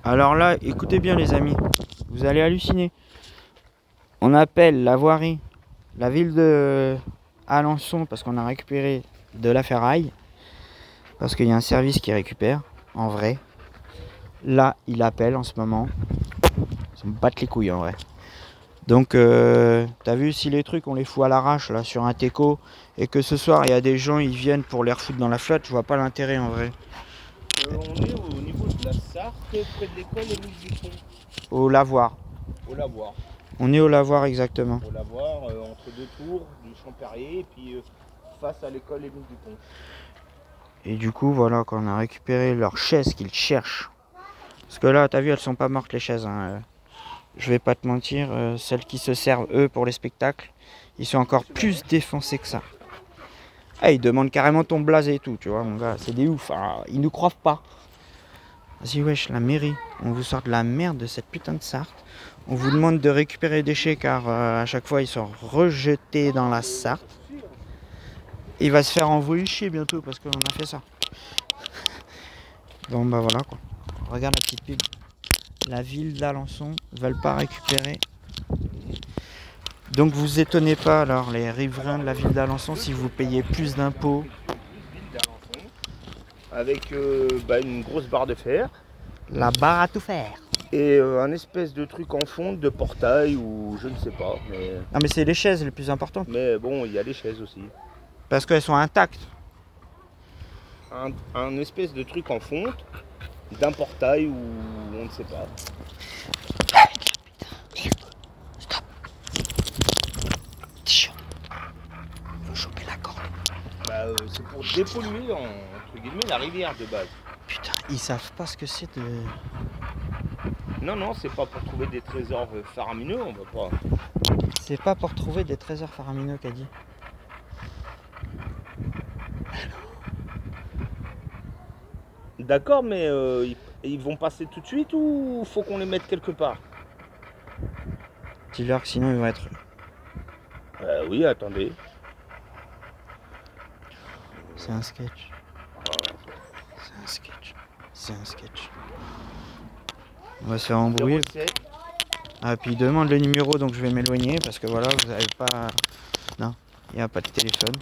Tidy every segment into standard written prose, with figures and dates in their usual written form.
Alors là, écoutez bien les amis, vous allez halluciner. On appelle la voirie, la ville de Alençon, parce qu'on a récupéré de la ferraille. Parce qu'il y a un service qui récupère, en vrai. Là, il appelle en ce moment. Ça me batte les couilles en vrai. Donc, t'as vu, si les trucs on les fout à l'arrache là sur un teco et que ce soir il y a des gens ils viennent pour les refoutre dans la flotte, je vois pas l'intérêt en vrai. On est au niveau de la Sarthe, près de l'école Émile Dupont. Au lavoir. Au lavoir. On est au lavoir exactement. Au lavoir, entre deux tours du Champ-Perrier et puis face à l'école Émile Dupont. Et du coup, voilà, quand on a récupéré leurs chaises qu'ils cherchent. Parce que là, t'as vu, elles sont pas mortes les chaises. Hein. Je vais pas te mentir, celles qui se servent eux pour les spectacles, ils sont encore plus défoncés que ça. Ah, ils demandent carrément ton blaze et tout, tu vois, mon gars, c'est des ouf. Hein. Ils nous croient pas. Vas-y, wesh, la mairie, on vous sort de la merde de cette putain de Sarthe. On vous demande de récupérer les déchets car à chaque fois ils sont rejetés dans la Sarthe. Il va se faire envoyer chier bientôt parce qu'on a fait ça. Bon bah voilà quoi. Regarde la petite pub. La ville d'Alençon ne veulent pas récupérer. Donc vous étonnez pas alors les riverains de la ville d'Alençon si vous payez plus d'impôts. Avec une grosse barre de fer. La barre à tout faire. Et un espèce de truc en fonte de portail ou je ne sais pas. Mais... Non mais c'est les chaises les plus importantes. Mais bon, il y a les chaises aussi. Parce qu'elles sont intactes. Un espèce de truc en fonte d'un portail ou on ne sait pas. Stop. Faut choper la corde. C'est pour dépolluer entre guillemets la rivière de base. Putain, ils savent pas ce que c'est de... Non, c'est pas pour trouver des trésors faramineux, on va pas. C'est pas pour trouver des trésors faramineux qu'a dit. D'accord, mais ils vont passer tout de suite ou faut qu'on les mette quelque part? Dis-leur que sinon ils vont être... Oui, attendez. C'est un sketch. C'est un sketch. C'est un sketch. On va se faire embrouiller. 07. Ah, puis il demande le numéro, donc je vais m'éloigner parce que voilà, vous n'avez pas... Non, il n'y a pas de téléphone.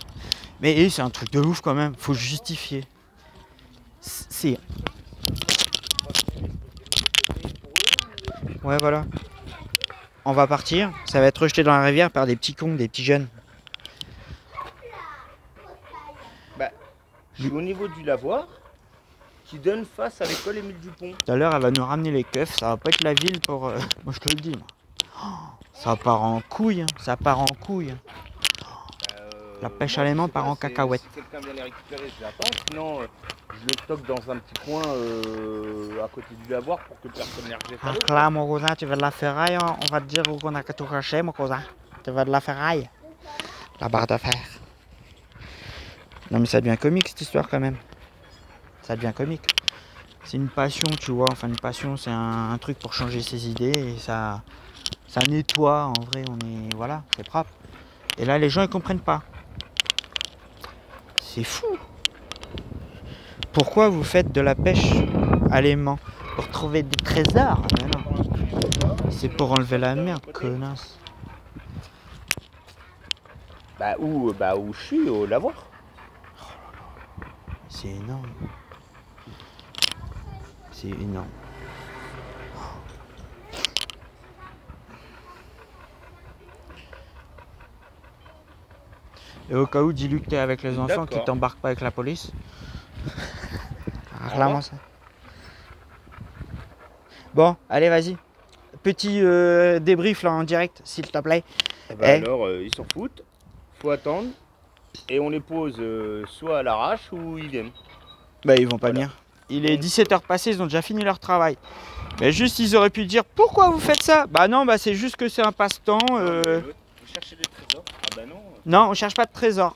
Mais c'est un truc de ouf quand même, faut justifier. C'est... Ouais, voilà. On va partir, ça va être rejeté dans la rivière par des petits cons, des petits jeunes. Je suis au niveau du lavoir qui donne face à l'école Émile Dupont. Tout à l'heure, elle va nous ramener les keufs, ça va pas être la ville pour... Moi je te le dis, moi. Ça part en couille, hein. Ça part en couille. La pêche à l'aimant part en cacahuète. Si quelqu'un vient les récupérer, je les attends. Sinon, je les stocke dans un petit coin à côté du lavoir pour que personne ne les rejette. Alors là, mon cousin, tu veux de la ferraille, hein? On va te dire où on a qu'à tout cacher, mon cousin. Tu veux de la ferraille? La barre de fer. Non mais ça devient comique cette histoire quand même. Ça devient comique. C'est une passion, tu vois. Enfin une passion, c'est un truc pour changer ses idées et ça nettoie. En vrai, on est... Voilà, c'est propre. Et là, les gens, ils comprennent pas. C'est fou. Pourquoi vous faites de la pêche à l'aimant? Pour trouver des trésors? Mais non. C'est pour enlever la merde, connasse. Où je suis, au lavoir. C'est énorme. C'est énorme. Et au cas où, dis-lui que t'es avec les enfants, qu'ils t'embarquent pas avec la police. Réclame ça. Bon, allez, vas-y. Petit débrief là en direct, s'il te plaît. Alors, ils s'en foutent. Faut attendre. Et on les pose soit à l'arrache ou ils viennent. Bah, ils vont pas venir. Il est 17h passées, ils ont déjà fini leur travail. Mais juste, ils auraient pu dire pourquoi vous faites ça? Bah non, bah c'est juste que c'est un passe-temps. Vous cherchez des trésors? Ah bah non. Non, on cherche pas de trésors.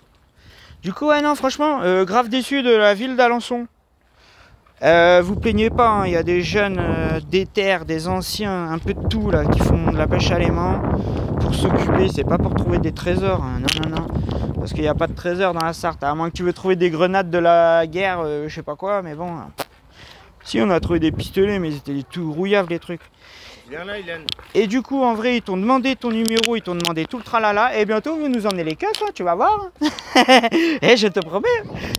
Du coup, ouais, non, franchement, grave déçu de la ville d'Alençon. Vous plaignez pas, hein, y a des jeunes déter, des anciens, un peu de tout là, qui font de la pêche à l'aimant pour s'occuper. C'est pas pour trouver des trésors, hein. Non. Parce qu'il n'y a pas de trésors dans la Sarthe, à moins que tu veux trouver des grenades de la guerre, je sais pas quoi, mais bon. Si, on a trouvé des pistolets, mais ils étaient tout rouillaves les trucs. Viens là, Hélène. Et du coup, en vrai, ils t'ont demandé ton numéro, ils t'ont demandé tout le tralala. Et bientôt, ils vont nous emmener les keufs, hein, tu vas voir. Et je te promets.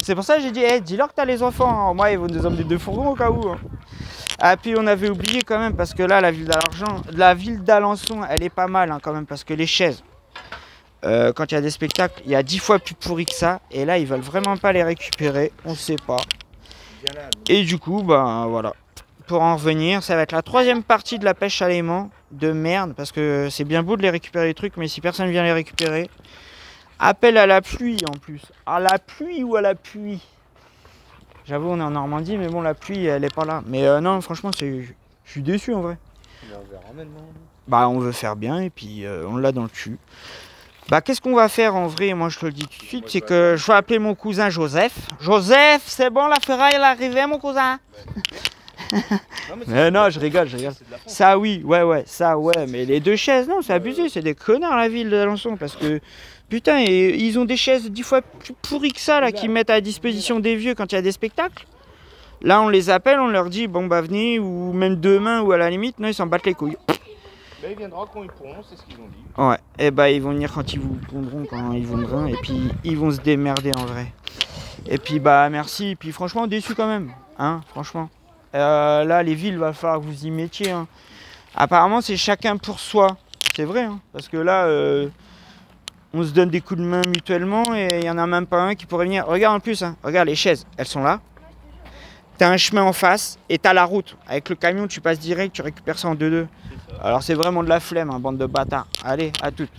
C'est pour ça que j'ai dit, dis-leur que t'as les enfants. Hein. Moi, ils vont nous emmener 2 fourgons au cas où. Hein. Ah, puis on avait oublié quand même, parce que là, la ville d'Alençon, elle est pas mal hein, quand même, parce que les chaises, quand il y a des spectacles, il y a 10 fois plus pourri que ça. Et là, ils veulent vraiment pas les récupérer, on sait pas. Viens là. Et du coup, ben voilà. Pour en revenir, ça va être la 3e partie de la pêche à l'aimant de merde, parce que c'est bien beau de les récupérer les trucs, mais si personne vient les récupérer, appel à la pluie en plus. À la pluie ou à la pluie? J'avoue, on est en Normandie, mais bon, la pluie, elle est pas là. Mais non, franchement, je suis déçu en vrai. Bah, on veut faire bien et puis on l'a dans le cul. Bah, qu'est-ce qu'on va faire en vrai? Moi, je te le dis tout de suite, c'est que je vais appeler mon cousin Joseph. Joseph, c'est bon, la ferraille est arrivée, mon cousin? Mais non, je rigole. Ça, oui, ouais, ça, ouais. Mais les 2 chaises, non, c'est abusé. C'est des connards, la ville d'Alençon. Parce que, putain, ils ont des chaises 10 fois plus pourries que ça, là, qu'ils mettent à disposition des vieux quand il y a des spectacles. Là, on les appelle, on leur dit, bon, bah, venez, ou même demain, ou à la limite, non, ils s'en battent les couilles. Bah, ils viendront quand ils pourront, c'est ce qu'ils ont dit. Ouais, et bah, ils vont venir quand ils voudront, quand ils voudront. Et puis, ils vont se démerder en vrai. Et puis, bah, merci. Et puis, franchement, déçu quand même. Hein, franchement. Là, les villes, va falloir que vous y mettiez. Hein. Apparemment, c'est chacun pour soi. C'est vrai, hein, parce que là, on se donne des coups de main mutuellement et il n'y en a même pas un qui pourrait venir. Regarde en plus, hein, regarde les chaises, elles sont là. T'as un chemin en face et t'as la route. Avec le camion, tu passes direct, tu récupères ça en 2-2. Alors, c'est vraiment de la flemme, hein, bande de bâtards. Allez, à toutes.